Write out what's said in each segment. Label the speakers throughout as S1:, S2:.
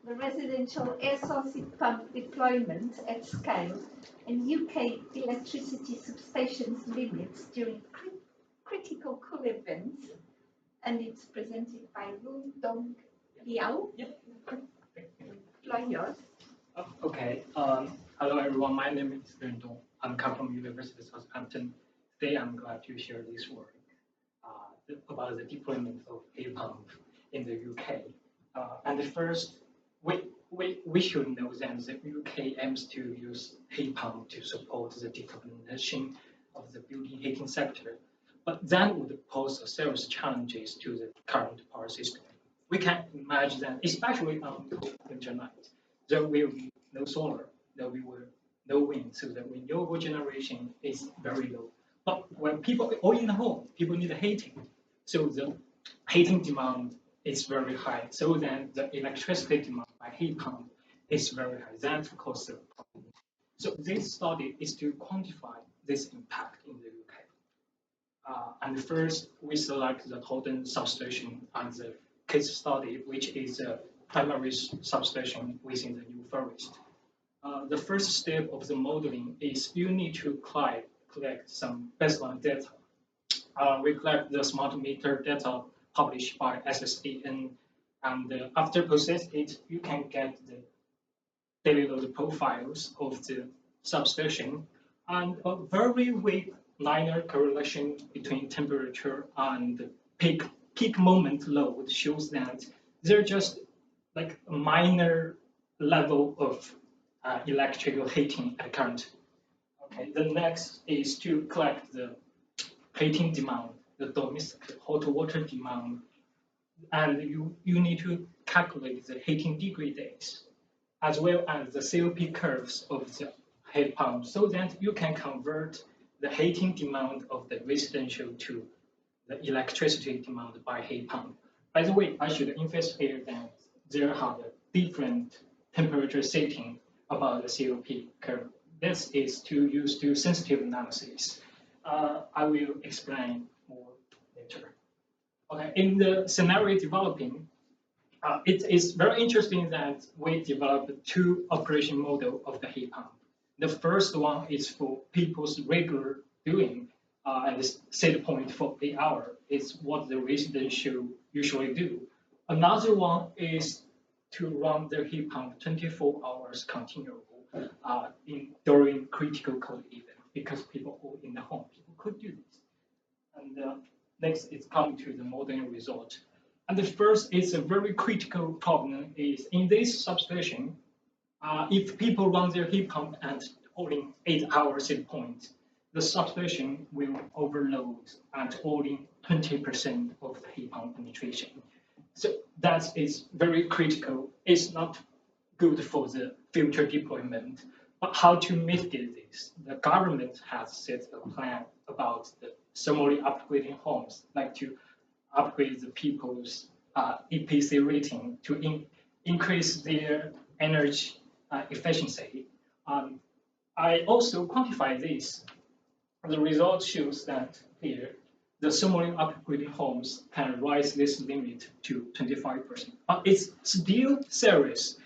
S1: the residential air source heat pump deployment at scale and UK electricity substations limits during critical cool events. And it's presented by Rundong, Liao.
S2: Yep.
S1: Floor yours.
S2: Okay. Hello everyone. My name is Rundong. I'm come from University of Southampton. Today I'm glad to share this work about the deployment of heat pump in the UK. And first, we should know that the UK aims to use heat pump to support the decarbonization of the building heating sector. But that would pose serious challenges to the current power system. We can imagine that, especially on cold winter nights, there will be no solar, there will be no wind, so the renewable generation is very low. But when people are in the home, people need heating, so the heating demand is very high. So then the electricity demand by heat pump is very high. That causes the problem. So this study is to quantify this impact in the UK. And first, we select the Totton substation as a case study, which is a primary substation within the New Forest. The first step of the modeling is you need to collect some baseline data. We collect the smart meter data published by SSAN, and after process it, you can get the daily load profiles of the substation and a very weak linear correlation between temperature and peak moment load shows that there's just like a minor level of electrical heating at current. Okay, the next is to collect the heating demand, the domestic hot water demand, and you need to calculate the heating degree days as well as the COP curves of the heat pump so that you can convert the heating demand of the residential to the electricity demand by heat pump. By the way, I should emphasize here that there are different temperature setting about the COP curve. This is to use to sensitive analysis. I will explain more later. Okay, in the scenario developing, it is very interesting that we developed two operation model of the heat pump. The first one is for people's regular doing, and the set point for the hour is what the residential usually do. Another one is to run the heat pump 24 hours continual during critical cold event because people who in the home, people could do this. And next is coming to the modeling result. And the first is a very critical problem is in this substation, if people run their heat pump at only 8 hours set point, the substation will overload at only 20% of the heat pump penetration. So that is very critical. It's not good for the future deployment. But how to mitigate this? The government has set a plan about the thermally upgrading homes, like to upgrade the people's EPC rating to increase their energy efficiency. I also quantify this. The result shows that here, the thermally upgrading homes can raise this limit to 25%. But it's still serious.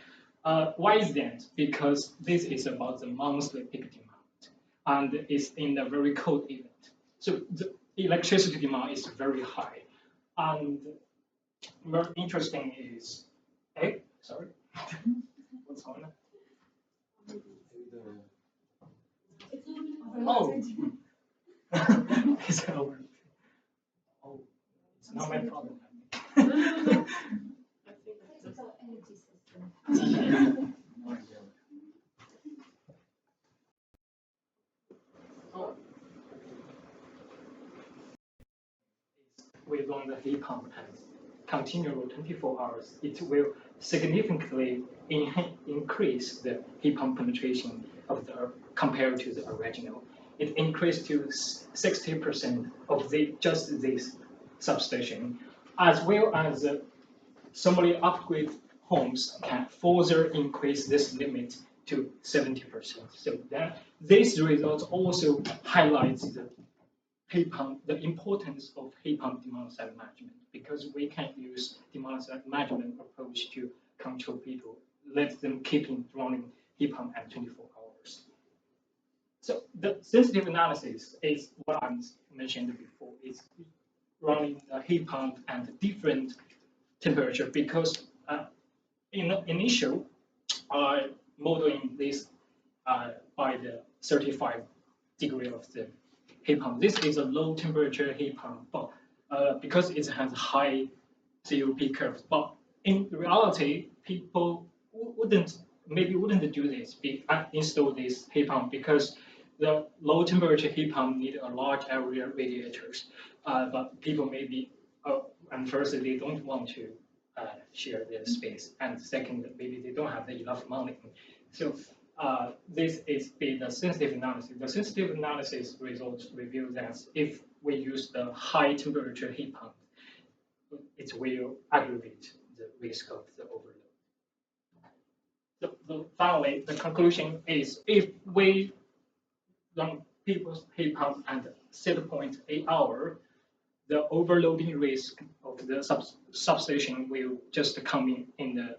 S2: Why is that? Because this is about the monthly peak demand, and it's in a very cold event. So the electricity demand is very high. And very interesting is, sorry, what's going on? Oh, it's over. Oh, it's not my problem. We run the heat pump and continual 24 hours, it will significantly increase the heat pump penetration of the compared to the original. It increased to 60% of just this substation, as well as thermally upgrade homes can further increase this limit to 70%. So that this result also highlights the heat pump, the importance of heat pump demand side management, because we can use demand side management approach to control people let them keep running heat pump at 24 hours. So the sensitive analysis is what I mentioned before. It's running a heat pump at different temperature because in the initial modeling this by the 35 degree of the heat pump. This is a low temperature heat pump, but because it has high COP curves. But in reality, people wouldn't do this, install this heat pump because the low temperature heat pump need a large area radiators. But people maybe, and first they don't want to share their space, and second maybe they don't have enough money. So this is the sensitive analysis. The sensitive analysis results reveal that if we use the high temperature heat pump, it will aggravate the risk of the overload. Finally, the conclusion is if we run people's heat pump at set point 8 hour, the overloading risk of the substation will just come in the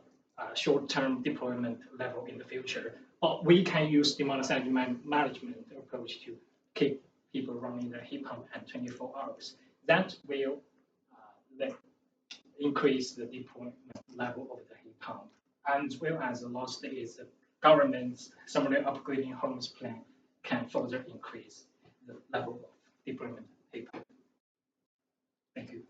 S2: short-term deployment level in the future. But we can use demand-side management approach to keep people running the heat pump at 24 hours. That will increase the deployment level of the heat pump. And as well as the last is the government's summer upgrading homes plan can further increase the level of deployment heat pump. Thank you.